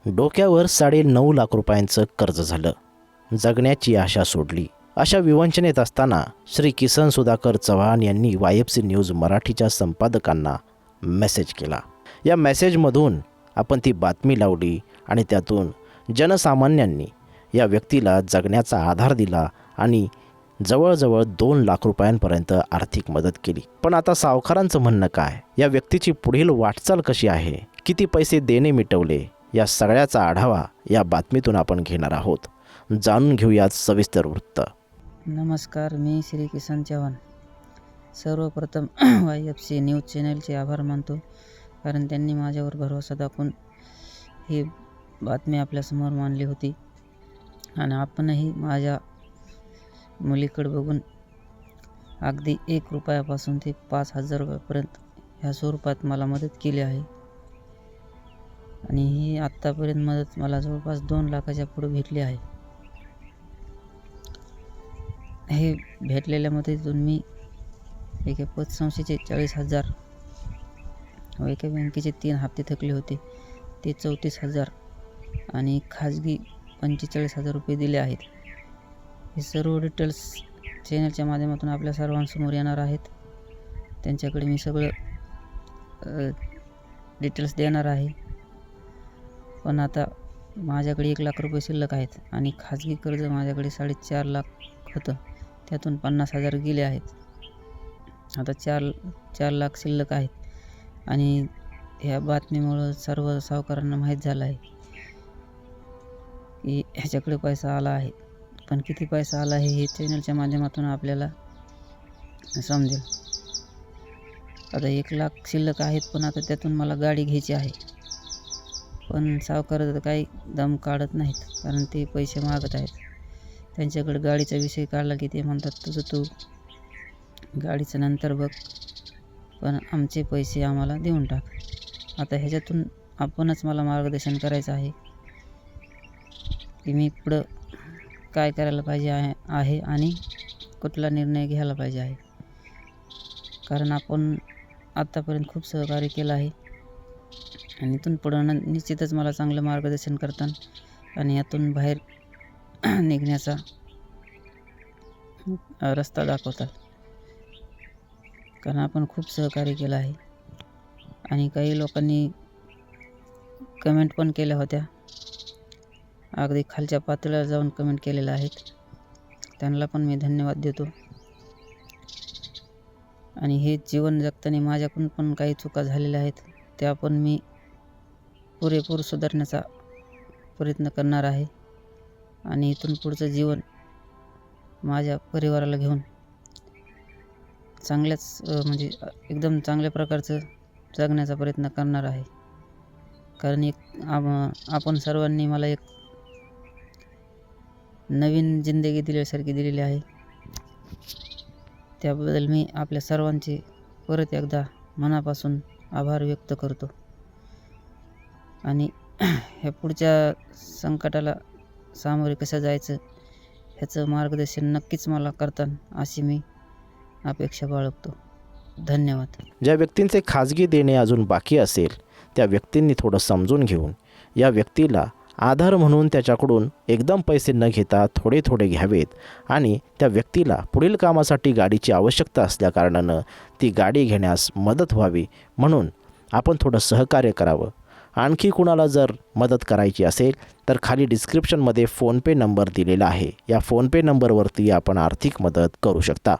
डोक्यावर 9.5 लाख रुपयांचं कर्ज झालं. जगण्याची आशा सोडली. अशा विवंचनेत असताना श्री किसन सुधाकर चव्हाण यांनी YFC न्यूज मराठीच्या संपादकांना मेसेज केला. या मेसेजमधून आपण ती बातमी लावली आणि त्यातून जनसामान्यांनी या व्यक्तीला जगण्याचा आधार दिला आणि जवळजवळ 2 लाख रुपयांपर्यंत आर्थिक मदत केली. पण आता सावकारांचं म्हणणं काय? या व्यक्तीची पुढील वाटचाल कशी आहे? किती पैसे देणे मिटवले? या सगळ्याचा आढावा या बातमीतून आपण घेणार आहोत. जाणून घेऊयात सविस्तर वृत्त. नमस्कार, मी श्री किसन चव्हाण. सर्वप्रथम YFC न्यूज चॅनलचे आभार मानतो, कारण त्यांनी माझ्यावर भरोसा दाखवून ही बातमी आपल्यासमोर मांडली होती. आणि आपणही माझ्या मुलीकडे बघून अगदी 1 रुपयापासून ते 5,000 रुपयापर्यंत ह्या स्वरूपात मला मदत केली आहे. आणि ही आत्तापर्यंत मदत मला जवळपास 2 लाखाच्या पुढे भेटली आहे. हे भेटलेल्या मदतीतून मी एका पतसंस्थेचे 40,000 व एका बँकेचे 3 हप्ते थकले होते ते 34,000 आणि खाजगी 45,000 रुपये दिले आहेत. हे सर्व डिटेल्स चॅनलच्या माध्यमातून आपल्या सर्वांसमोर येणार आहेत. त्यांच्याकडे मी सगळं डिटेल्स देणार आहे. पण आता माझ्याकडे 1 लाख रुपये शिल्लक आहेत आणि खाजगी कर्ज माझ्याकडे 4.5 लाख होतं, त्यातून 50,000 गेले आहेत. आता 4 लाख शिल्लक आहेत. आणि ह्या बातमीमुळं सर्व सावकारांना माहीत झालं आहे की ह्याच्याकडे पैसा आला आहे. पण किती पैसा आला आहे हे चॅनलच्या माध्यमातून आपल्याला समजेल. आता 1 लाख शिल्लक आहेत, पण आता त्यातून मला गाडी घ्यायची आहे. पण सावकार काही दम काढत नाहीत, कारण ते पैसे मागत आहेत. त्यांच्याकडे गाडीचा विषय काढला की ते म्हणतात, तुझं तू गाडीचं नंतर बघ, पण आमचे पैसे आम्हाला देऊन टाक. आता ह्याच्यातून आपणच मला मार्गदर्शन करायचं आहे की मी पुढं काय करायला पाहिजे आहे आणि कुठला निर्णय घ्यायला पाहिजे आहे. कारण आपण आत्तापर्यंत खूप सहकार्य केलं आहे आणि इथून पुढं निश्चितच मला चांगलं मार्गदर्शन करतात आणि यातून बाहेर निघण्याचा रस्ता दाखवतात. कारण आपण खूप सहकार्य केलं आहे. आणि काही लोकांनी कमेंट पण केल्या होत्या, अगदी खालच्या पातळीला जाऊन कमेंट केलेल्या आहेत. त्यांना पण मी धन्यवाद देतो. आणि हे जीवन जगताना माझ्याकडून पण काही चुका झालेल्या आहेत, त्या पण मी पुरेपूर सुधारण्याचा प्रयत्न करणार आहे. आणि इथून पुढचं जीवन माझ्या परिवाराला घेऊन चांगल्याच म्हणजे एकदम चांगल्या प्रकारचं जगण्याचा प्रयत्न करणार आहे. कारण आपण सर्वांनी मला एक नवीन जिंदगी दिल्यासारखी दिलेली आहे. त्याबद्दल मी आपल्या सर्वांचे परत एकदा मनापासून आभार व्यक्त करतो. आणि ह्या पुढच्या संकटाला सामोरे कसं जायचं ह्याचं मार्गदर्शन नक्कीच मला करताल अशी मी अपेक्षा बाळगतो. धन्यवाद. ज्या व्यक्तींचे खाजगी देणे अजून बाकी असेल त्या व्यक्तींनी थोडं समजून घेऊन या व्यक्तीला आधार म्हणून त्याच्याकडून एकदम पैसे न घेता थोडे थोडे घ्यावेत. आणि त्या व्यक्तीला पुढील कामासाठी गाडीची आवश्यकता असल्याकारणानं ती गाडी घेण्यास मदत व्हावी म्हणून आपण थोडं सहकार्य करावं. आणखी कुणाला जर मदत करायची असेल तर खाली डिस्क्रिप्शनमध्ये फोनपे नंबर दिलेला आहे. या फोनपे नंबरवरती आपण आर्थिक मदत करू शकता.